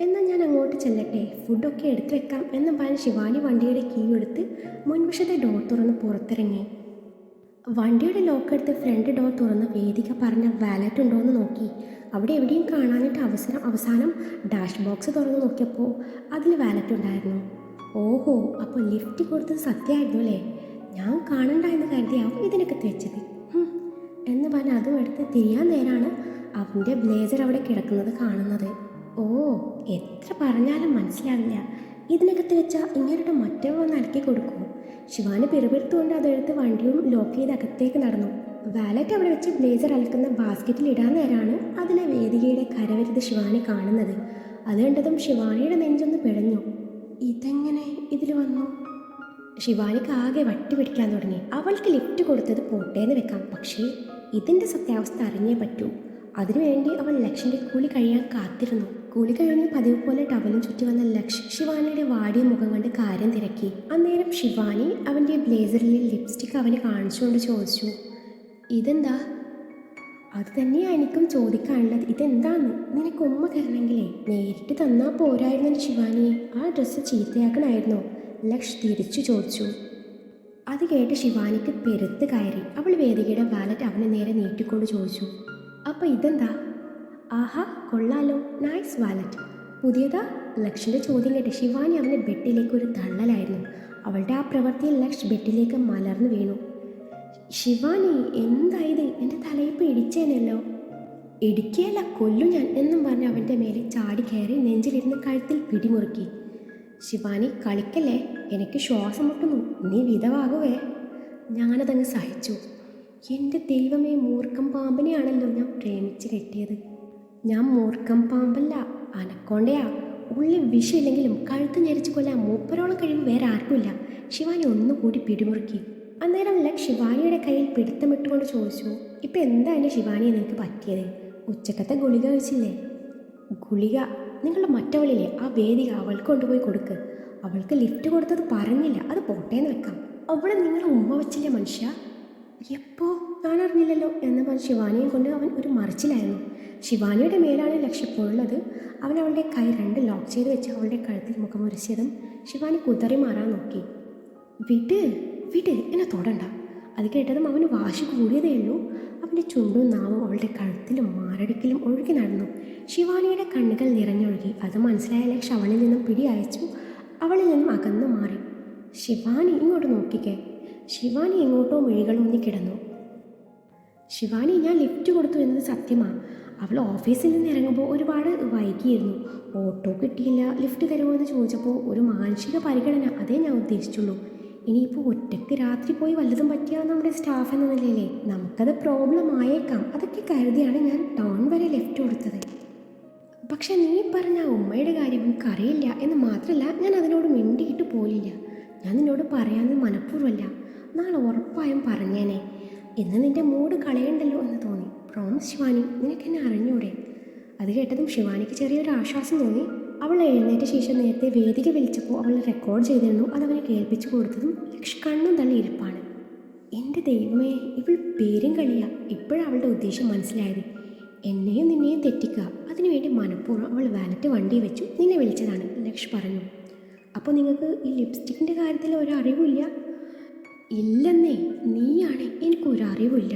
എന്നാൽ ഞാൻ അങ്ങോട്ട് ചെല്ലട്ടെ, ഫുഡൊക്കെ എടുത്തു വെക്കാം എന്നും പറഞ്ഞ് ശിവാനി വണ്ടിയുടെ കീ എടുത്ത് മുൻവശത്തെ ഡോർ തുറന്ന് പുറത്തിറങ്ങി. വണ്ടിയുടെ ലോക്കെടുത്ത് ഫ്രണ്ട് ഡോർ തുറന്ന് വേദിക പറഞ്ഞ വാലറ്റ് ഉണ്ടോ എന്ന് നോക്കി. അവിടെ എവിടെയും കാണാനിട്ട് അവസാനം ഡാഷ് ബോക്സ് തുറന്ന് നോക്കിയപ്പോൾ അതിൽ വാലറ്റ് ഉണ്ടായിരുന്നു. ഓഹോ, അപ്പോൾ ലിഫ്റ്റ് കൊടുത്തത് സത്യമായിരുന്നു അല്ലേ? ഞാൻ കാണണ്ട എന്ന് കരുതിയാവും ഇതിനൊക്കെ തെച്ചത് എന്ന് പറഞ്ഞ് അതും എടുത്ത് തിരിയാൻ നേരാണ് അവൻ്റെ ബ്ലേസർ അവിടെ കിടക്കുന്നത് കാണുന്നത്. ഓ, എത്ര പറഞ്ഞാലും മനസ്സിലാവില്ല. ഇതിനകത്ത് വെച്ചാൽ ഇങ്ങനെയുടെ മറ്റവ നൽകി കൊടുക്കുമോ? ശിവാനി പിറുപിറുത്തുകൊണ്ട് അതെടുത്ത് വണ്ടിയും ലോക്ക് ചെയ്ത് അകത്തേക്ക് നടന്നു. വാലറ്റ് അവിടെ വെച്ച് ബ്ലേസർ അലക്കുന്ന ബാസ്ക്കറ്റിൽ ഇടാൻ നേരാണ് അതിലെ വേദികയുടെ കരവരുത് ശിവാനി കാണുന്നത്. അത് കണ്ടതും ശിവാനിയുടെ നെഞ്ചൊന്ന് പിടഞ്ഞു. ഇതെങ്ങനെ ഇതിൽ വന്നു? ശിവാനിക്ക് ആകെ വട്ടി പിടിക്കാൻ തുടങ്ങി. അവൾക്ക് ലിഫ്റ്റ് കൊടുത്തത് പോട്ടേന്ന് വെക്കാം, പക്ഷേ ഇതിൻ്റെ സത്യാവസ്ഥ അറിഞ്ഞേ പറ്റൂ. അതിനുവേണ്ടി അവൾ ലക്ഷിൻ്റെ കൂലി കഴിയാൻ കാത്തിരുന്നു. കൂലി കഴിഞ്ഞ് പതിവ് പോലെ ടവലും ചുറ്റി വന്ന ലക്ഷ് ശിവാനിയുടെ വാടിയ മുഖം കണ്ട് കാര്യം തിരക്കി. അന്നേരം ശിവാനി അവൻ്റെ ബ്ലേസറിലെ ലിപ്സ്റ്റിക് അവന് കാണിച്ചുകൊണ്ട് ചോദിച്ചു, ഇതെന്താ? അത് തന്നെയാണ് എനിക്കും ചോദിക്കാനുള്ളത്. ഇതെന്താന്ന്? നിനക്ക് ഉമ്മ തരണമെങ്കിലേ നേരിട്ട് തന്നാൽ പോരായിരുന്നു ശിവാനിയെ. ആ ഡ്രസ്സ് ചീത്തയാക്കണമായിരുന്നോ? ലക്ഷ് തിരിച്ചു ചോദിച്ചു. അത് കേട്ട് ശിവാനിക്ക് പെരുത്ത് കയറി. അവൾ വേദികയുടെ വാലറ്റ് അവന് നേരെ നീട്ടിക്കൊണ്ട് ചോദിച്ചു, അപ്പം ഇതെന്താ? ആഹാ, കൊള്ളാലോ, നൈസ് വാലറ്റ്. പുതിയതാ? ലക്ഷിൻ്റെ ചോദ്യം കേട്ട് ശിവാനി അവൻ്റെ ബെഡിലേക്ക് ഒരു തള്ളലായിരുന്നു. അവളുടെ ആ പ്രവൃത്തിയിൽ ലക്ഷ് ബെഡിലേക്ക് മലർന്നു വീണു. ശിവാനി, എന്തായത്? എൻ്റെ തലയിപ്പ് ഇടിച്ചേനല്ലോ. ഇടിക്കുകയല്ല, കൊല്ലും ഞാൻ എന്നും പറഞ്ഞ് അവൻ്റെ മേലെ ചാടി കയറി നെഞ്ചിലിരുന്ന് കഴുത്തിൽ പിടിമുറുക്കി. ശിവാനി, കളിക്കല്ലേ, എനിക്ക് ശ്വാസം മുട്ടുന്നു, നീ വിധവാകുവേ. ഞാനതങ്ങ് സഹിച്ചു. എൻ്റെ ദൈവമേ, മൂർഖം പാമ്പിനെയാണല്ലോ ഞാൻ പ്രേമിച്ച് കെട്ടിയത്. ഞാൻ മൂർഖം പാമ്പല്ല, അനക്കോണ്ടയാ. ഉള്ളിൽ വിഷമില്ലെങ്കിലും കഴുത്ത് ഞെരിച്ച് കൊല്ലാൻ മൂപ്പരോളം കഴിവ് വേറെ ആർക്കുമില്ല. ശിവാനി ഒന്നുകൂടി പിടിമുറുക്കി. അന്നേരം ലക്ഷ് ശിവാനിയുടെ കയ്യിൽ പിടുത്തമിട്ടുകൊണ്ട് ചോദിച്ചു, ഇപ്പം എന്താണ് ശിവാനിയെ നിനക്ക് പറ്റിയത്? ഉച്ചക്കത്തെ ഗുളിക കഴിച്ചില്ലേ? ഗുളിക? നിങ്ങളുടെ മറ്റവളില്ലേ ആ വേദിക, അവൾക്ക് കൊണ്ടുപോയി കൊടുക്ക്. അവൾക്ക് ലിഫ്റ്റ് കൊടുത്തത് പറഞ്ഞില്ല, അത് പോട്ടേന്ന് വെക്കാം. അവിടെ നിങ്ങൾ ഉമ്മ വെച്ചില്ലേ മനുഷ്യ? എപ്പോ? ഞാനറിഞ്ഞില്ലല്ലോ എന്ന് പറഞ്ഞ് ശിവാനിയെ കൊണ്ട് അവൻ ഒരു മറിച്ചിലായിരുന്നു. ശിവാനിയുടെ മേലാണ് ലക്ഷ്യപ്പോഴുള്ളത്. അവൻ അവളുടെ കൈ രണ്ട് ലോക്ക് ചെയ്ത് വെച്ച് അവളുടെ കഴുത്തിൽ മുഖമുരച്ചതും ശിവാനി കുതറി മാറാൻ നോക്കി. വിട് വിട്, എന്നെ തൊടണ്ട. അത് കേട്ടതും അവന് വാശി കൂടിയതേ ഉള്ളൂ. അവൻ്റെ ചുണ്ടും നാവും അവളുടെ കഴുത്തിലും മാരടിക്കലും ഒഴുകി നടന്നു. ശിവാനിയുടെ കണ്ണുകൾ നിറഞ്ഞൊഴുകി. അത് മനസ്സിലായ ലക്ഷ് അവളിൽ നിന്നും പിടി അയച്ചു അവളിൽ നിന്നും അകന്നു മാറി. ശിവാനി, ഇങ്ങോട്ട് നോക്കിക്കേ. ശിവാനി എങ്ങോട്ടോ മിഴികളൂന്നി കിടന്നു. ശിവാനി, ഞാൻ ലിഫ്റ്റ് കൊടുത്തു എന്നത് സത്യമാണ്. അവൾ ഓഫീസിൽ നിന്ന് ഇറങ്ങുമ്പോൾ ഒരുപാട് വൈകിയിരുന്നു. ഓട്ടോ കിട്ടിയില്ല. ലിഫ്റ്റ് തരുമോ എന്ന് ചോദിച്ചപ്പോൾ ഒരു മാനസിക പരിഗണന, അതേ ഞാൻ ഉദ്ദേശിച്ചുള്ളൂ. ഇനിയിപ്പോൾ ഒറ്റയ്ക്ക് രാത്രി പോയി വല്ലതും പറ്റിയാൽ നമ്മുടെ സ്റ്റാഫ് എന്ന നിലയിലേ നമുക്കത് പ്രോബ്ലം ആയേക്കാം. അതൊക്കെ കരുതിയാണ് ഞാൻ ടൗൺ വരെ ലിഫ്റ്റ് കൊടുത്തത്. പക്ഷെ നീ പറഞ്ഞ ഉമ്മയുടെ കാര്യം എനിക്കറിയില്ല എന്ന് മാത്രമല്ല, ഞാൻ അതിനോട് മിണ്ടിയിട്ട് പോലില്ല. ഞാൻ നിന്നോട് പറയാമെന്ന് മനഃപൂർവ്വമല്ല. നാളെ ഉറപ്പായും പറഞ്ഞേനെ. ഇന്ന് നിൻ്റെ മൂഡ് കളയണ്ടല്ലോ എന്ന് തോന്നി. പ്രോമിസ് ശിവാനി, നിനക്കെന്നെ അറിഞ്ഞൂടെ? അത് കേട്ടതും ശിവാനിക്ക് ചെറിയൊരു ആശ്വാസം തോന്നി. അവൾ എഴുന്നേറ്റ ശേഷം നേരത്തെ വേദിക വിളിച്ചപ്പോൾ അവൾ റെക്കോർഡ് ചെയ്തിരുന്നു. അതവനെ കേൾപ്പിച്ചു കൊടുത്തതും ലക്ഷ് കണ്ണും തള്ളി ഇരിപ്പാണ്. എൻ്റെ ദൈവമേ, ഇവൾ പേരും കളിയാ. ഇപ്പോഴവളുടെ ഉദ്ദേശം മനസ്സിലായത്. എന്നെയും നിന്നെയും തെറ്റിക്കുക, അതിനുവേണ്ടി മനഃപൂർവ്വം അവൾ വാലറ്റ് വണ്ടി വെച്ചു നിന്നെ വിളിച്ചതാണ്, ലക്ഷ് പറഞ്ഞു. അപ്പോൾ നിങ്ങൾക്ക് ഈ ലിപ്സ്റ്റിക്കിൻ്റെ കാര്യത്തിൽ ഒരറിവില്ല? ഇല്ലെന്നേ, നീയാണ്, എനിക്കൊരറിവില്ല.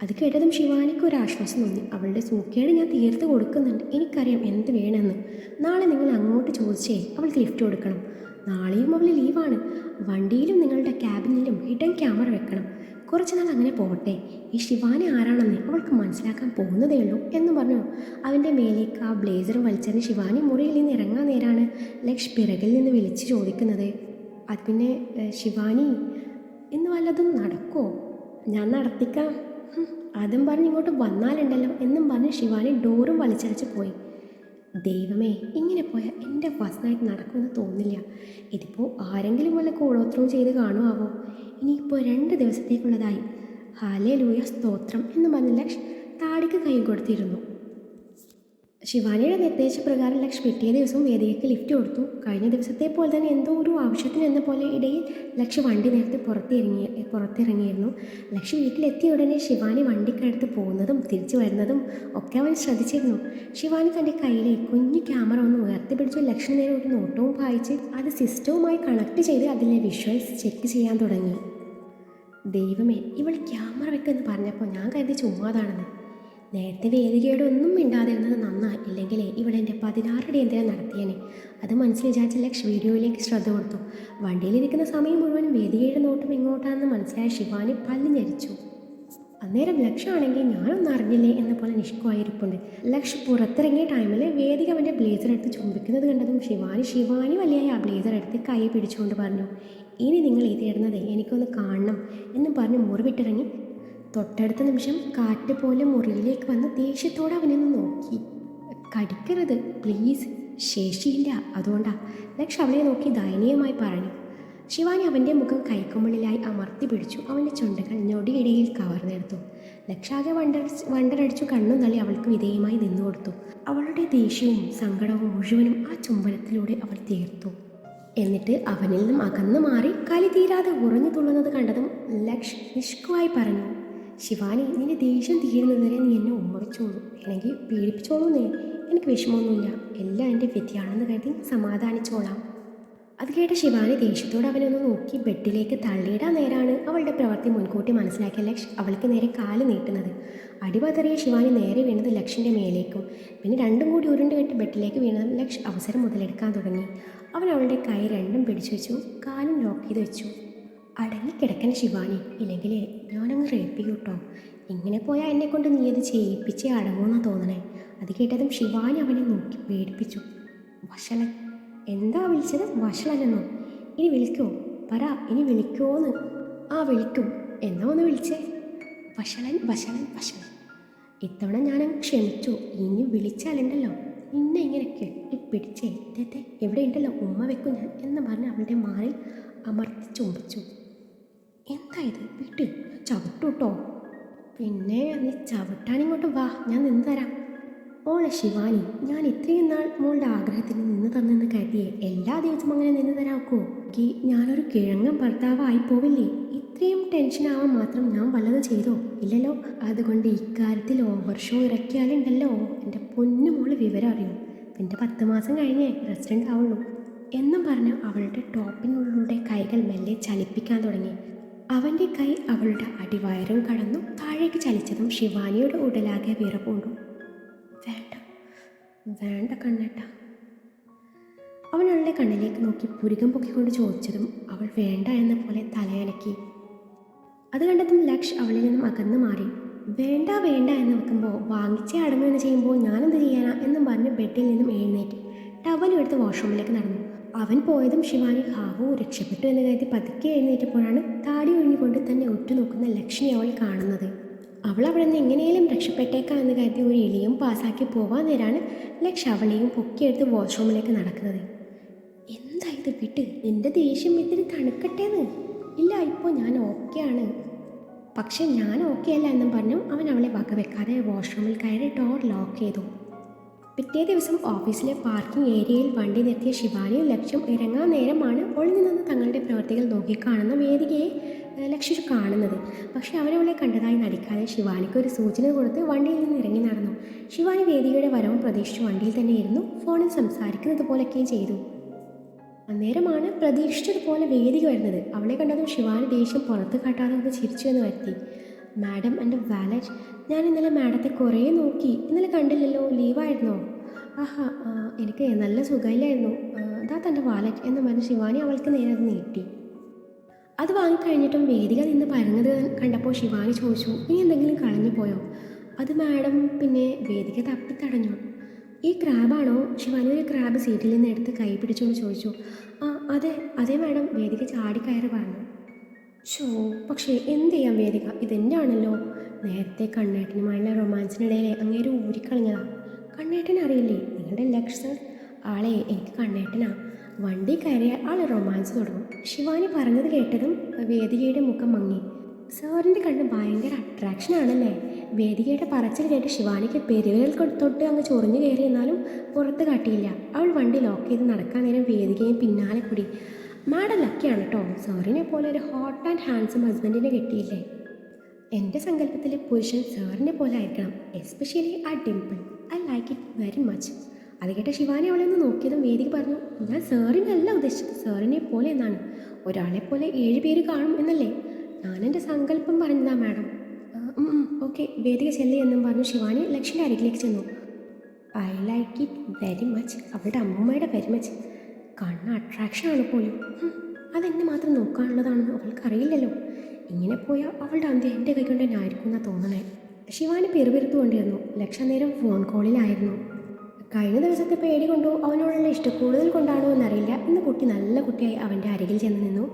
അത് കേട്ടതും ശിവാനിക്ക് ഒരു ആശ്വാസം തോന്നി. അവളുടെ സൂക്കേട് ഞാൻ തീർത്ത് കൊടുക്കുന്നുണ്ട്, എനിക്കറിയാം എന്ത് വേണമെന്ന്. നാളെ നിങ്ങൾ അങ്ങോട്ട് ചോദിച്ചേ അവൾക്ക് ലിഫ്റ്റ് കൊടുക്കണം. നാളെയും അവൾ ലീവാണ്. വണ്ടിയിലും നിങ്ങളുടെ ക്യാബിനിലും ഹിഡൻ ക്യാമറ വെക്കണം. കുറച്ച് നാൾ അങ്ങനെ പോകട്ടെ. ഈ ശിവാനി ആരാണെന്ന് അവൾക്ക് മനസ്സിലാക്കാൻ പോകുന്നതേ ഉള്ളൂ എന്ന് പറഞ്ഞു അവൻ്റെ മേലേക്ക് ആ ബ്ലേസറും വലിച്ചെറിഞ്ഞ് ശിവാനി മുറിയിൽ നിന്ന് ഇറങ്ങാൻ നേരാണ് ലക്ഷ് പിറകിൽ നിന്ന് വിളിച്ച് ചോദിക്കുന്നത്. അത് പിന്നെ ശിവാനി, ഇന്ന് വല്ലതും നടക്കുമോ? ഞാൻ നടത്തിക്കാം. അതും പറഞ്ഞ് ഇങ്ങോട്ട് വന്നാലുണ്ടല്ലോ എന്നും പറഞ്ഞ് ശിവാനി ഡോറും വലിച്ചടച്ച് പോയി. ദൈവമേ, ഇങ്ങനെ പോയാൽ എൻ്റെ ഫസ്റ്റ് നൈറ്റ് നടക്കുമെന്ന് തോന്നില്ല. ഇതിപ്പോൾ ആരെങ്കിലും വല്ല കൂടോത്രവും ചെയ്ത് കാണുമാവോ? ഇനിയിപ്പോൾ 2 ദിവസത്തേക്കുള്ളതായി. ഹല്ലേലൂയ, സ്തോത്രം എന്ന് പറഞ്ഞ് ലക്ഷ് താടിക്ക് കൈ കൊടുത്തിരുന്നു. ശിവാനിയുടെ നിർദ്ദേശപ്രകാരം ലക്ഷ് പിറ്റേ ദിവസവും വേദികയ്ക്ക് ലിഫ്റ്റ് കൊടുത്തു. കഴിഞ്ഞ ദിവസത്തെ പോലെ തന്നെ എന്തോ ഒരു ആവശ്യത്തിന് എന്ന പോലെ ഇടയിൽ ലക്ഷ് വണ്ടി നേരത്തെ പുറത്തിറങ്ങിയിരുന്നു. ലക്ഷ് വീട്ടിലെത്തിയ ഉടനെ ശിവാനി വണ്ടിക്കടുത്ത് പോകുന്നതും തിരിച്ചു വരുന്നതും ഒക്കെ അവൻ ശ്രദ്ധിച്ചിരുന്നു. ശിവാനി തൻ്റെ കയ്യിലെ കുഞ്ഞു ക്യാമറ ഒന്ന് ഉയർത്തിപ്പിടിച്ചു ലക്ഷ്മി നേരെ ഒരു നോട്ടവും വായിച്ച് അത് സിസ്റ്റവുമായി കണക്ട് ചെയ്ത് അതിലെ വിഷ്വൽസ് ചെക്ക് ചെയ്യാൻ തുടങ്ങി. ദൈവമേ, ഇവൾ ക്യാമറ വെക്കെന്ന് പറഞ്ഞപ്പോൾ ഞാൻ കരുതി ചുമ്മാതാണെന്ന്. നേരത്തെ വേദികയോട് ഒന്നും മിണ്ടാതിരുന്നത് നന്നായി, ഇല്ലെങ്കിൽ ഇവിടെ എൻ്റെ 16 അടിയന്തരം നടത്തിയേനെ. അത് മനസ്സിൽ വിചാരിച്ച ലക്ഷ് വീഡിയോയിലേക്ക് ശ്രദ്ധ കൊടുത്തു. വണ്ടിയിലിരിക്കുന്ന സമയം മുഴുവൻ വേദികയുടെ നോട്ടം എങ്ങോട്ടാണെന്ന് മനസ്സിലായ ശിവാനി പല്ല് ഞെരിച്ചു. അന്നേരം ലക്ഷാണെങ്കിൽ ഞാനൊന്നും അറിഞ്ഞില്ലേ എന്ന പോലെ നിഷ്കുവായിരിപ്പുണ്ട്. ലക്ഷ് പുറത്തിറങ്ങിയ ടൈമിൽ വേദിക അവൻ്റെ ബ്ലേസർ എടുത്ത് ചുംബിക്കുന്നത് കണ്ടതും ശിവാനി വലിയായി ആ ബ്ലേസർ എടുത്ത് കൈ പിടിച്ചുകൊണ്ട് പറഞ്ഞു, ഇനി നിങ്ങൾ ഇതിടുന്നത് എനിക്കൊന്ന് കാണണം എന്നും പറഞ്ഞ് മുറിവിട്ടിറങ്ങി. തൊട്ടടുത്ത നിമിഷം കാറ്റ് പോലെ മുറിയിലേക്ക് വന്ന് ദേഷ്യത്തോടെ അവനൊന്ന് നോക്കി. കടിക്കരുത് പ്ലീസ്, ശേഷിയില്ല, അതുകൊണ്ടാ, ലക്ഷ് അവളെ നോക്കി ദയനീയമായി പറഞ്ഞു. ശിവാനി അവൻ്റെ മുഖം കൈക്കുമ്പിളിലായി അമർത്തി പിടിച്ചു. അവൻ്റെ ചുണ്ടുകൾ ഞൊടിയിടയിൽ കവർന്നെടുത്തു. ലക്ഷാകെ വണ്ടരടിച്ചു കണ്ണും തള്ളി അവൾക്ക് വിധേയമായി നിന്നു കൊടുത്തു. അവളുടെ ദേഷ്യവും സങ്കടവും മുഴുവനും ആ ചുംബനത്തിലൂടെ അവൾ തീർത്തു. എന്നിട്ട് അവനിൽ നിന്നും അകന്നു മാറി കലി തീരാതെ ഉറഞ്ഞു തുള്ളുന്നത് കണ്ടതും ലക്ഷ് നിഷ്കുവായി പറഞ്ഞു, ശിവാനി, നിന്റെ ദേഷ്യം തീരുന്നതുവരെ നീ എന്നെ ഉമ്മ വെച്ചോളൂ, അല്ലെങ്കിൽ പീഡിപ്പിച്ചോളൂന്നേ, എനിക്ക് വിഷമമൊന്നുമില്ല, എല്ലാം എൻ്റെ വിധിയാണെന്ന് കരുതി സമാധാനിച്ചോളാം. അത് കേട്ട ശിവാനി ദേഷ്യത്തോടെ അവനൊന്ന് നോക്കി ബെഡിലേക്ക് തള്ളിയിടാൻ നേരാണ് അവളുടെ പ്രവൃത്തി മുൻകൂട്ടി മനസ്സിലാക്കിയ ലക്ഷ് അവൾക്ക് നേരെ കാല് നീട്ടുന്നത്. അടിപതറിയ ശിവാനി നേരെ വീണത് ലക്ഷിൻ്റെ മേലേക്കും പിന്നെ രണ്ടും കൂടി ഉരുണ്ട് കെട്ടി ബെഡിലേക്ക് വീണതും ലക്ഷ് അവസരം മുതലെടുക്കാൻ തുടങ്ങി. അവൻ അവളുടെ കൈ രണ്ടും പിടിച്ചു വെച്ചു, കാലും ലോക്ക് ചെയ്ത് വെച്ചു. അടങ്ങിക്കിടക്കണ ശിവാനി, ഇല്ലെങ്കിൽ ഞാനങ്ങ് റേപ്പിക്കൂട്ടോ. ഇങ്ങനെ പോയാൽ എന്നെക്കൊണ്ട് നീ അത് ചെയ്യിപ്പിച്ചേ അടങ്ങുമെന്നാണ് തോന്നണേ. അത് കേട്ടതും ശിവാനി അവനെ നോക്കി പേടിപ്പിച്ചു. വഷളൻ, എന്താ വിളിച്ചത്? വഷളനെന്നോ? ഇനി വിളിക്കോ? പറ, ഇനി വിളിക്കുമോന്ന്? ആ വിളിക്കും, എന്നാ ഒന്ന് വിളിച്ചേ. വഷളൻ വഷളൻ വഷളൻ. ഇത്തവണ ഞാനങ്ങ് ക്ഷമിച്ചു. ഇനി വിളിച്ചാലുണ്ടല്ലോ നിന്നെ ഇങ്ങനെ കെട്ടി പിടിച്ചേ ഇതേ എവിടെ ഉണ്ടല്ലോ ഉമ്മ വെക്കും ഞാൻ എന്ന് പറഞ്ഞ് അവളുടെ മാറിൽ അമർത്തി ചുംബിച്ചു. എന്താ ഇത്? വിട്ട്, ചവിട്ടൂട്ടോ. പിന്നെ നീ ചവിട്ടാനിങ്ങോട്ട് വാ, ഞാൻ നിന്ന് തരാം. മോളെ ശിവാനി, ഞാൻ ഇത്രയും നാൾ മോളുടെ ആഗ്രഹത്തിന് നിന്ന് തന്നെന്ന് കരുതിയേ എല്ലാ ദിവസവും അങ്ങനെ നിന്ന് തരാക്കോ? ഞാനൊരു കിഴങ്ങൻ ഭർത്താവായി പോവില്ലേ? ഇത്രയും ടെൻഷനാവാൻ മാത്രം ഞാൻ വല്ലതും ചെയ്തോ? ഇല്ലല്ലോ. അതുകൊണ്ട് ഇക്കാര്യത്തിൽ ഓവർ ഷോ ഇറക്കിയാലുണ്ടല്ലോ എൻ്റെ പൊന്നു മോള് വിവരം അറിയും. പിന്നെ 10 മാസം കഴിഞ്ഞേ റെസിഡൻ്റ് ആവുള്ളൂ എന്നും പറഞ്ഞ് അവളുടെ ടോപ്പിനുള്ളിലൂടെ കൈകൾ മെല്ലെ ചലിപ്പിക്കാൻ തുടങ്ങി. അവൻ്റെ കൈ അവളുടെ അടിവയറും കടന്നു താഴേക്ക് ചലിച്ചതും ശിവാനിയുടെ ഉടലാകെ വിറപൂണ്ടു. വേണ്ട വേണ്ട കണ്ണേട്ട. അവൻ അവളുടെ കണ്ണിലേക്ക് നോക്കി പുരികം പൊക്കിക്കൊണ്ട് ചോദിച്ചതും അവൾ വേണ്ട എന്ന പോലെ തലയനക്കി. അത് കണ്ടതും ലക്ഷ് അവളിൽ നിന്നും അകന്നു മാറി. വേണ്ട വേണ്ട എന്ന് വെക്കുമ്പോൾ വാങ്ങിച്ചേ അടങ്ങുക എന്ന് ചെയ്യുമ്പോൾ ഞാനെന്ത് ചെയ്യാനാ എന്നും പറഞ്ഞ് ബെഡിൽ നിന്നും എഴുന്നേറ്റ് ടവലും എടുത്ത് വാഷ്റൂമിലേക്ക് നടന്നു. അവൻ പോയതും ശിവാനി ഹാവോ രക്ഷപ്പെട്ടു എന്ന് കരുതി പതുക്കെ എഴുന്നേറ്റപ്പോഴാണ് താടി ഒഴിഞ്ഞുകൊണ്ട് തന്നെ ഉറ്റുനോക്കുന്ന ലക്ഷ്മി അവൾ കാണുന്നത്. അവൾ അവിടെ നിന്ന് എങ്ങനെയും രക്ഷപ്പെട്ടേക്കാം എന്ന് കരുതി ഒരു ഇളിയും പാസാക്കി പോവാൻ നേരാണ് ലക്ഷ് അവളെയും പൊക്കിയെടുത്ത് വാഷ്റൂമിലേക്ക് നടക്കുന്നത്. എന്താ ഇത്? വിട്ട്, എൻ്റെ ദേഷ്യം ഇത്തിരി തണുക്കട്ടേന്ന്. ഇല്ല, ഇപ്പോൾ ഞാൻ ഓക്കെയാണ്. പക്ഷെ ഞാൻ ഓക്കെ അല്ല എന്നും പറഞ്ഞു അവൻ അവളെ വകവെക്കാതെ വാഷ്റൂമിൽ കയറി ഡോർ ലോക്ക് ചെയ്തു. പിറ്റേ ദിവസം ഓഫീസിലെ പാർക്കിംഗ് ഏരിയയിൽ വണ്ടി നിർത്തിയ ശിവാനിയും ലക്ഷ്യം ഇറങ്ങാൻ നേരമാണ് ഒളിഞ്ഞു നിന്ന് തങ്ങളുടെ പ്രവൃത്തികൾ നോക്കിക്കാണുന്ന വേദികയെ ലക്ഷ്യ കാണുന്നത്. പക്ഷേ അവരവളെ കണ്ടതായി നടിക്കാതെ ശിവാനിക്ക് ഒരു സൂചന കൊടുത്ത് വണ്ടിയിൽ നിന്ന് ഇറങ്ങി നടന്നു. ശിവാനി വേദികയുടെ വരവും പ്രതീക്ഷിച്ച് വണ്ടിയിൽ തന്നെ ഇരുന്നു. ഫോണിൽ സംസാരിക്കുന്നത് പോലൊക്കെയും ചെയ്തു. അന്നേരമാണ് പ്രതീക്ഷിച്ചതുപോലെ വേദിക വരുന്നത്. അവളെ കണ്ടതും ശിവാനി ദേഷ്യം പുറത്ത് കാട്ടാതെ ഒന്ന് ചിരിച്ചു എന്ന് വരുത്തി. മാഡം, എൻ്റെ വാലറ്റ്. ഞാൻ ഇന്നലെ മാഡത്തെ കുറേ നോക്കി. ഇന്നലെ കണ്ടില്ലല്ലോ, ലീവായിരുന്നോ? ആഹാ, എനിക്ക് നല്ല സുഖമില്ലായിരുന്നു. അതാ തൻ്റെ വാലറ്റ് എന്ന് പറഞ്ഞ് ശിവാനി അവൾക്ക് നേരെ അത് നീട്ടി. അത് വാങ്ങിക്കഴിഞ്ഞിട്ടും വേദിക നിന്ന് പറഞ്ഞത് കണ്ടപ്പോൾ ശിവാനി ചോദിച്ചു, ഇനി എന്തെങ്കിലും കളഞ്ഞു പോയോ? അത് മാഡം. പിന്നെ വേദിക തപ്പിത്തടഞ്ഞു. ഈ ക്രാബാണോ? ശിവാനി ഒരു ക്രാബ് സീറ്റിൽ നിന്ന് എടുത്ത് കൈ പിടിച്ചുകൊണ്ട് ചോദിച്ചു. ആ അതെ അതെ മാഡം, വേദിക ചാടിക്കയറി പറഞ്ഞു. പക്ഷേ എന്ത് ചെയ്യാം വേദിക, ഇതെൻ്റെ ആണല്ലോ. നേരത്തെ കണ്ണേട്ടനുമായുള്ള റൊമാൻസിനിടയിലെ അങ്ങേര് ഊരിക്കളഞ്ഞതാ. കണ്ണേട്ടൻ അറിയില്ലേ? നിങ്ങളുടെ ലക്ഷ്യ ആളെ എനിക്ക് കണ്ണേട്ടനാ. വണ്ടി കയറിയാൽ ആൾ റൊമാൻസ് തുടങ്ങും. ശിവാനി പറഞ്ഞത് കേട്ടതും വേദികയുടെ മുഖം മങ്ങി. സാറിൻ്റെ കണ്ണ് ഭയങ്കര അട്രാക്ഷൻ ആണല്ലേ? വേദികയുടെ പറച്ചിൽ കേട്ട് ശിവാനിക്ക് പെരുവിരൽ തൊട്ട് അങ്ങ് ചൊറിഞ്ഞു കയറി. എന്നാലും പുറത്ത് കാട്ടിയില്ല. അവൾ വണ്ടി ലോക്ക് ചെയ്ത് നടക്കാൻ നേരം വേദികയും പിന്നാലെ കൂടി. മാഡം ലക്കിയാണ് കേട്ടോ, സാറിനെ പോലെ ഒരു ഹോട്ട് ആൻഡ് ഹാൻഡ്സം ഹസ്ബൻഡിനെ കിട്ടിയില്ലേ. എൻ്റെ സങ്കല്പത്തിൽ പുരുഷൻ സാറിനെ പോലെ ആയിരിക്കണം, എസ്പെഷ്യലി ആ Dimple. I like it very much. അത് കേട്ട ശിവാനി അവളെ ഒന്ന് നോക്കിയതും വേദിക പറഞ്ഞു, ഞാൻ സാറിനല്ല ഉദ്ദേശിച്ചത്, സാറിനെ പോലെ എന്നാണ്. ഒരാളെ പോലെ 7 പേര് കാണും എന്നല്ലേ ഞാനെൻ്റെ സങ്കല്പം പറഞ്ഞതാ മാഡം. ഓക്കെ, വേദിക ചെല്ലി എന്നും പറഞ്ഞു ശിവാനി ലക്ഷ്യൻ്റെ അരികിലേക്ക് ചെന്നു. I like it very much. അവളുടെ അമ്മൂമ്മയുടെ വെരി മച്ച്. കണ്ണ് അട്രാക്ഷനാണ് പോലും. അതെന്നെ മാത്രം നോക്കാനുള്ളതാണെന്ന് അവൾക്കറിയില്ലല്ലോ. ഇങ്ങനെ പോയാൽ അവളുടെ അന്ത്യം എൻ്റെ കൈ കൊണ്ട് തന്നെ ആയിരിക്കും എന്നാണ് തോന്നണേ. ശിവാനി പിറുപിറുത്തുകൊണ്ടിരുന്നു. ലക്ഷ്യം നേരം ഫോൺ കോളിലായിരുന്നു. കഴിഞ്ഞ ദിവസത്തെ പേടി കൊണ്ടോ അവനോടുള്ള ഇഷ്ടം കൂടുതൽ കൊണ്ടാണോ എന്നറിയില്ല, ഇന്ന് കുട്ടി നല്ല കുട്ടിയായി അവൻ്റെ അരികിൽ ചെന്ന് നിന്നു.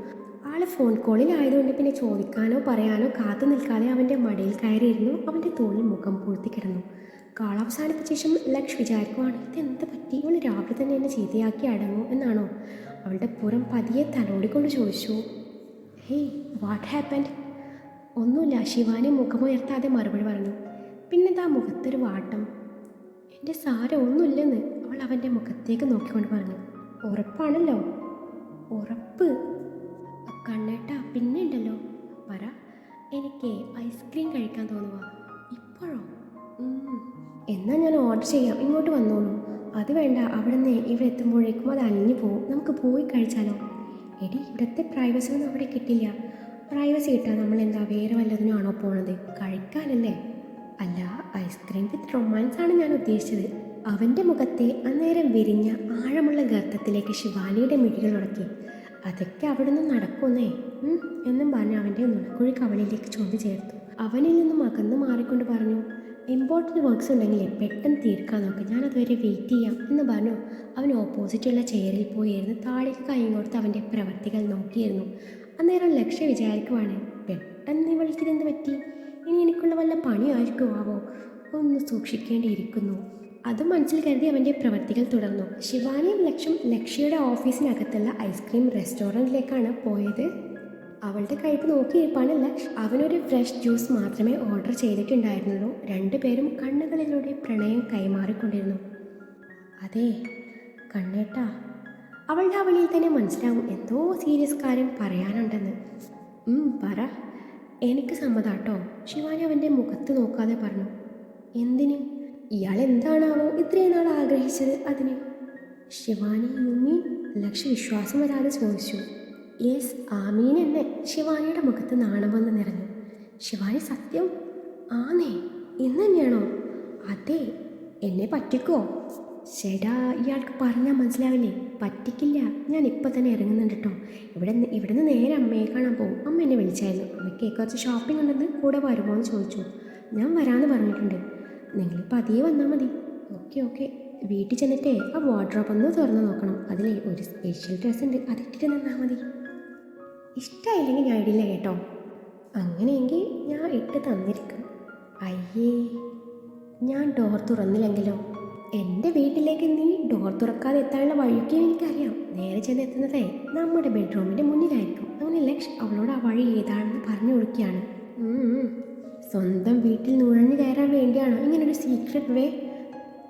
ആൾ ഫോൺ കോളിലായതുകൊണ്ട് പിന്നെ ചോദിക്കാനോ പറയാനോ കാത്തു നിൽക്കാതെ അവൻ്റെ മടിയിൽ കയറിയിരുന്നു. അവൻ്റെ തോളിൽ മുഖം പൂഴ്ത്തി കിടന്നു. കാൾ അവസാനിപ്പിച്ച ശേഷം ലക്ഷ് വിചാരിക്കുവാണ്, ഇതെന്ത് പറ്റി, ഇവൾ രാവിലെ തന്നെ എന്നെ ചീത്തയാക്കി അടങ്ങൂ എന്നാണോ? അവളുടെ പുറം പതിയെ തലോടിക്കൊണ്ട് ചോദിച്ചു. Hey, what happened? ഒന്നുമില്ല, ശിവാനി മുഖമുയർത്താതെ മറുപടി പറഞ്ഞു. പിന്നെന്താ മുഖത്തൊരു വാട്ടം? എൻ്റെ സാരം ഒന്നുമില്ലെന്ന് അവൾ അവൻ്റെ മുഖത്തേക്ക് നോക്കിക്കൊണ്ട് പറഞ്ഞു. ഉറപ്പാണല്ലോ? ഉറപ്പ്. കണ്ണേട്ടാ, പിന്നെ ഉണ്ടല്ലോ, പറ. എനിക്ക് ഐസ്ക്രീം കഴിക്കാൻ തോന്നുക. ഇപ്പോഴോ? എന്നാൽ ഞാൻ ഓർഡർ ചെയ്യാം, ഇങ്ങോട്ട് വന്നോളൂ. അത് വേണ്ട, അവിടെ നിന്ന് ഇവിടെ എത്തുമ്പോഴേക്കും അത് അലിഞ്ഞു പോവും. നമുക്ക് പോയി കഴിച്ചാലോ? എടി, ഇവിടുത്തെ പ്രൈവസി ഒന്നും അവിടെ കിട്ടില്ല. പ്രൈവസി കിട്ടാൻ നമ്മൾ എന്താ വേറെ വല്ലതിനും ആണോ പോണത്? കഴിക്കാനല്ലേ? അല്ല, ഐസ്ക്രീം വിത്ത് റൊമാൻസ് ആണ് ഞാൻ ഉദ്ദേശിച്ചത്. അവൻ്റെ മുഖത്തെ അന്നേരം വിരിഞ്ഞ ആഴമുള്ള ഗർത്തത്തിലേക്ക് ശിവാനിയുടെ മിഴികൾ ഉടക്കി. അതൊക്കെ അവിടെ നിന്ന് നടക്കുന്നേ എന്നും പറഞ്ഞ് അവൻ്റെ നുണക്കുഴി കവളിലേക്ക് ചുണ്ടി ചേർത്തു. അവനിൽ നിന്നും അകന്നു മാറിക്കൊണ്ട് പറഞ്ഞു, ഇമ്പോർട്ടൻറ്റ് വർക്ക്സ് ഉണ്ടെങ്കിൽ പെട്ടെന്ന് തീർക്കാൻ നോക്ക്, ഞാനതുവരെ വെയിറ്റ് ചെയ്യാം എന്ന് പറഞ്ഞു. അവൻ ഓപ്പോസിറ്റുള്ള ചെയറിൽ പോയിരുന്നു താഴേക്ക് കൈ കൊടുത്ത് അവൻ്റെ പ്രവർത്തികൾ നോക്കിയിരുന്നു. അന്നേരം ലക്ഷ്യം വിചാരിക്കുവാണ്, പെട്ടെന്ന് ഇവൾക്കിതെന്ത് പറ്റി? ഇനി എനിക്കുള്ള വല്ല പണിയായിരിക്കുമാവോ? ഒന്ന് സൂക്ഷിക്കേണ്ടിയിരിക്കുന്നു. അതും മനസ്സിൽ കരുതി അവൻ്റെ പ്രവർത്തികൾ തുടർന്നു. ശിവാനിയും ലക്ഷ്യയുടെ ഓഫീസിനകത്തുള്ള ഐസ്ക്രീം റെസ്റ്റോറൻറ്റിലേക്കാണ് പോയത്. അവളുടെ കൈപ്പ് നോക്കിയിരിപ്പാണ് ലക്ഷ്. അവനൊരു ഫ്രഷ് ജ്യൂസ് മാത്രമേ ഓർഡർ ചെയ്തിട്ടുണ്ടായിരുന്നുള്ളൂ. രണ്ടുപേരും കണ്ണുകളിലൂടെ പ്രണയം കൈമാറിക്കൊണ്ടിരുന്നു. അതെ കണ്ണേട്ടാ, അവളുടെ അവളിൽ തന്നെ മനസ്സിലാവും എന്തോ സീരിയസ് കാര്യം പറയാനുണ്ടെന്ന്. പറ. എനിക്ക് സമ്മതാട്ടോ, ശിവാനി അവൻ്റെ മുഖത്ത് നോക്കാതെ പറഞ്ഞു. എന്തിന്? ഇയാൾ എന്താണാവോ ഇത്രയും നാൾ ആഗ്രഹിച്ചത് അതിന്? Shivani, you mean? ലക്ഷ്യ വിശ്വാസം വരാതെ ചോദിച്ചു. യെസ്, ആമീൻ എന്നെ. ശിവാനിയുടെ മുഖത്ത് നാണം വന്ന് നിറഞ്ഞു. ശിവാനി, സത്യം? ആന്നേ, ഇന്ന് തന്നെയാണോ? അതെ. എന്നെ പറ്റിക്കോ? ചേടാ, ഇയാൾക്ക് പറഞ്ഞാൽ മനസ്സിലാവില്ലേ? പറ്റിക്കില്ല. ഞാൻ ഇപ്പം തന്നെ ഇറങ്ങുന്നുണ്ട് കേട്ടോ. ഇവിടുന്ന് നേരെ അമ്മയെ കാണാൻ പോകും. അമ്മ എന്നെ വിളിച്ചായിരുന്നു. അമ്മയ്ക്ക് കുറച്ച് ഷോപ്പിംഗ് ഉണ്ടെന്ന് കൂടെ വരുമോ എന്ന് ചോദിച്ചു. ഞാൻ വരാമെന്ന് പറഞ്ഞിട്ടുണ്ട്. നിങ്ങൾ പതിയെ വന്നാൽ മതി. ഓക്കെ. വീട്ടിൽ ചെന്നിട്ടേ ആ വാർഡ്രോബ് ഒന്ന് തുറന്ന് നോക്കണം. അതിലേ ഒരു സ്പെഷ്യൽ ഡ്രസ്സ് ഉണ്ട്, അതിട്ടിട്ട് നിന്നാൽ മതി. ഇഷ്ടമായില്ലെങ്കിൽ ഞാൻ ഇടില്ല കേട്ടോ. അങ്ങനെയെങ്കിൽ ഞാൻ ഇട്ട് തന്നിരിക്കും. അയ്യേ, ഞാൻ ഡോർ തുറന്നില്ലെങ്കിലോ? എൻ്റെ വീട്ടിലേക്ക് നീ ഡോർ തുറക്കാതെ എത്താനുള്ള വഴിയൊക്കെ എനിക്കറിയാം. നേരെ ചെന്ന് എത്തുന്നതേ നമ്മുടെ ബെഡ്റൂമിൻ്റെ മുന്നിലായിരിക്കും. അങ്ങനെ ലക്ഷ് അവളോട് ആ വഴി ഏതാണെന്ന് പറഞ്ഞു കൊടുക്കുകയാണ്. സ്വന്തം വീട്ടിൽ നുഴഞ്ഞു കയറാൻ വേണ്ടിയാണോ ഇങ്ങനൊരു സീക്രട്ട് വേ?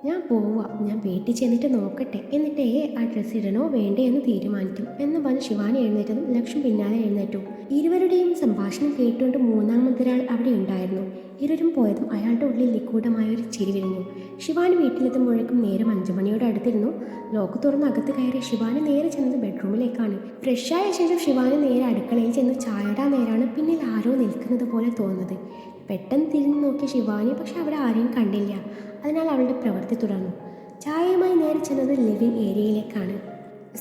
ഞാൻ പോവാ, ഞാൻ വീട്ടിൽ ചെന്നിട്ട് നോക്കട്ടെ, എന്നിട്ടേ ആ ഡ്രസ്സ് ഇടണോ വേണ്ടേ എന്ന് തീരുമാനിക്കും എന്ന് പറഞ്ഞ് ശിവാനി എഴുന്നേറ്റതും ലക്ഷ്മി പിന്നാലെ എഴുന്നേറ്റു. ഇരുവരുടെയും സംഭാഷണം കേട്ടുകൊണ്ട് മൂന്നാമതൊരാൾ അവിടെ ഉണ്ടായിരുന്നു. ഇരുവരും പോയതും അയാളുടെ ഉള്ളിൽ നിഗൂഢമായ ഒരു ചിരി വിരിഞ്ഞു. ശിവാനി വീട്ടിലെത്തുമ്പോഴേക്കും നേരം 5 മണിയോട് അടുത്തിരുന്നു. ലോക്ക് തുറന്ന് അകത്ത് കയറിയ ശിവാനി നേരെ ചെന്നത് ബെഡ്റൂമിലേക്കാണ്. ഫ്രഷായ ശേഷം ശിവാനി നേരെ അടുക്കളയിൽ ചെന്ന് ചായടാൻ നേരാണ് പിന്നിൽ ആരോ നിൽക്കുന്നത് പോലെ തോന്നുന്നത്. പെട്ടെന്ന് തിരിഞ്ഞു നോക്കിയ ശിവാനി പക്ഷെ അവിടെ ആരെയും കണ്ടില്ല. അതിനാൽ അവളുടെ പ്രവൃത്തി തുടർന്നു. ചായയുമായി നേരെ ചെന്നത് ലിവിംഗ് ഏരിയയിലേക്കാണ്.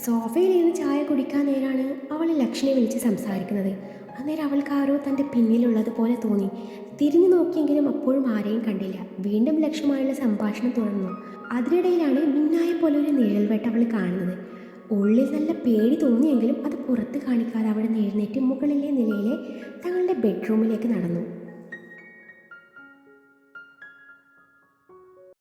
സോഫയിലിരുന്ന് ചായ കുടിക്കാൻ നേരാണ് അവൾ ലക്ഷ്മിയെ വിളിച്ച് സംസാരിക്കുന്നത്. അന്നേരം അവൾക്ക് ആരോ തൻ്റെ പിന്നിലുള്ളത് പോലെ തോന്നി. തിരിഞ്ഞു നോക്കിയെങ്കിലും അപ്പോഴും ആരെയും കണ്ടില്ല. വീണ്ടും ലക്ഷ്യമായുള്ള സംഭാഷണം തുടർന്നു. അതിനിടയിലാണ് മിന്നായ പോലെ ഒരു നിഴൽവെട്ട് അവൾ കാണുന്നത്. ഉള്ളിൽ നല്ല പേടി തോന്നിയെങ്കിലും അത് പുറത്ത് കാണിക്കാതെ അവിടെ എഴുന്നേറ്റ് മുകളിലെ നിലയിലെ തങ്ങളുടെ ബെഡ്റൂമിലേക്ക് നടന്നു.